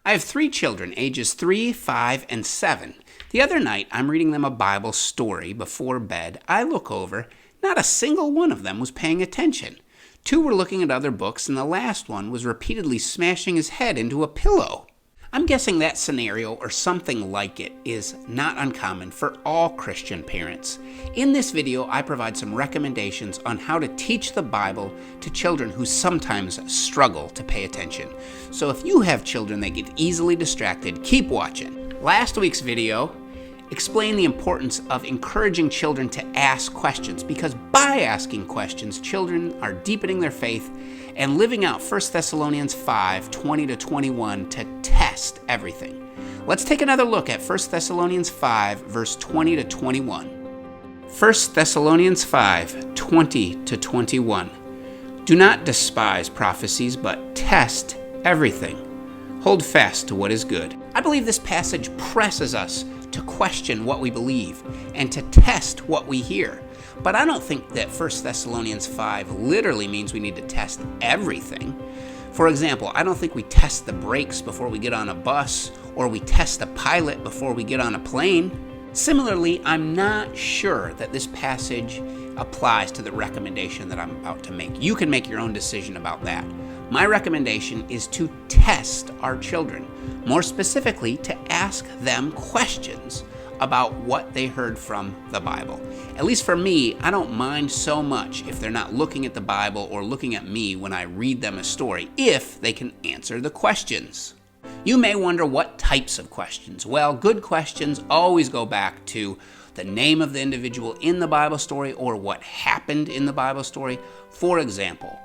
I have 3 children, ages 3, 5, and 7. The other night, I'm reading them a Bible story before bed. I look over, not a single one of them was paying attention. 2 were looking at other books, and the last one was repeatedly smashing his head into a pillow. I'm guessing that scenario, or something like it, is not uncommon for all Christian parents. In this video, I provide some recommendations on how to teach the Bible to children who sometimes struggle to pay attention. So if you have children that get easily distracted, keep watching. Last week's video explained the importance of encouraging children to ask questions, because by asking questions, children are deepening their faith and living out 1 Thessalonians 5, 20-21 to test everything. Let's take another look at 1 Thessalonians 5, verse 20-21. 1 Thessalonians 5, 20-21. Do not despise prophecies, but test everything. Hold fast to what is good. I believe this passage presses us to question what we believe and to test what we hear. But I don't think that 1 Thessalonians 5 literally means we need to test everything. For example, I don't think we test the brakes before we get on a bus, or we test the pilot before we get on a plane. Similarly, I'm not sure that this passage applies to the recommendation that I'm about to make. You can make your own decision about that. My recommendation is to test our children, more specifically to ask them questions about what they heard from the Bible. At least for me, I don't mind so much if they're not looking at the Bible or looking at me when I read them a story, if they can answer the questions. You may wonder what types of questions. Well, good questions always go back to the name of the individual in the Bible story or what happened in the Bible story. For example,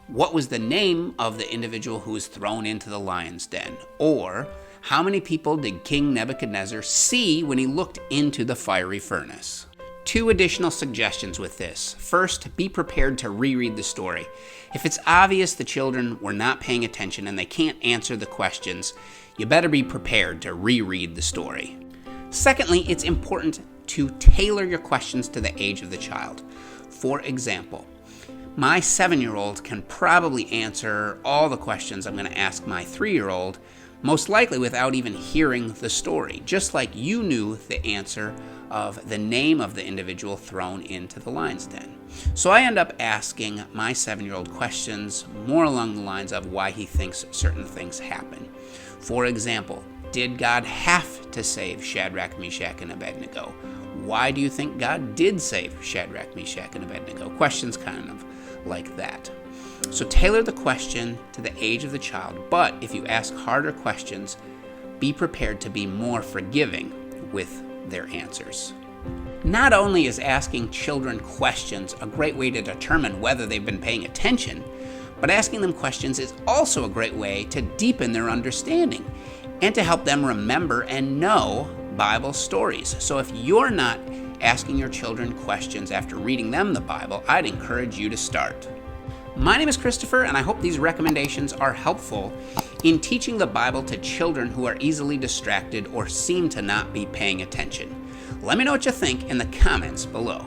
what was the name of the individual who was thrown into the lion's den? Or how many people did King Nebuchadnezzar see when he looked into the fiery furnace? 2 additional suggestions with this. First, be prepared to reread the story. If it's obvious the children were not paying attention and they can't answer the questions, you better be prepared to reread the story. Secondly, it's important to tailor your questions to the age of the child. For example, my 7-year-old can probably answer all the questions I'm going to ask my 3-year-old, most likely without even hearing the story, just like you knew the answer of the name of the individual thrown into the lion's den. So I end up asking my 7-year-old questions more along the lines of why he thinks certain things happen. For example, did God have to save Shadrach, Meshach, and Abednego? Why do you think God did save Shadrach, Meshach, and Abednego? Questions kind of like that. So tailor the question to the age of the child, but if you ask harder questions, be prepared to be more forgiving with their answers. Not only is asking children questions a great way to determine whether they've been paying attention, but asking them questions is also a great way to deepen their understanding and to help them remember and know Bible stories. So if you're not asking your children questions after reading them the Bible, I'd encourage you to start. My name is Christopher, and I hope these recommendations are helpful in teaching the Bible to children who are easily distracted or seem to not be paying attention. Let me know what you think in the comments below.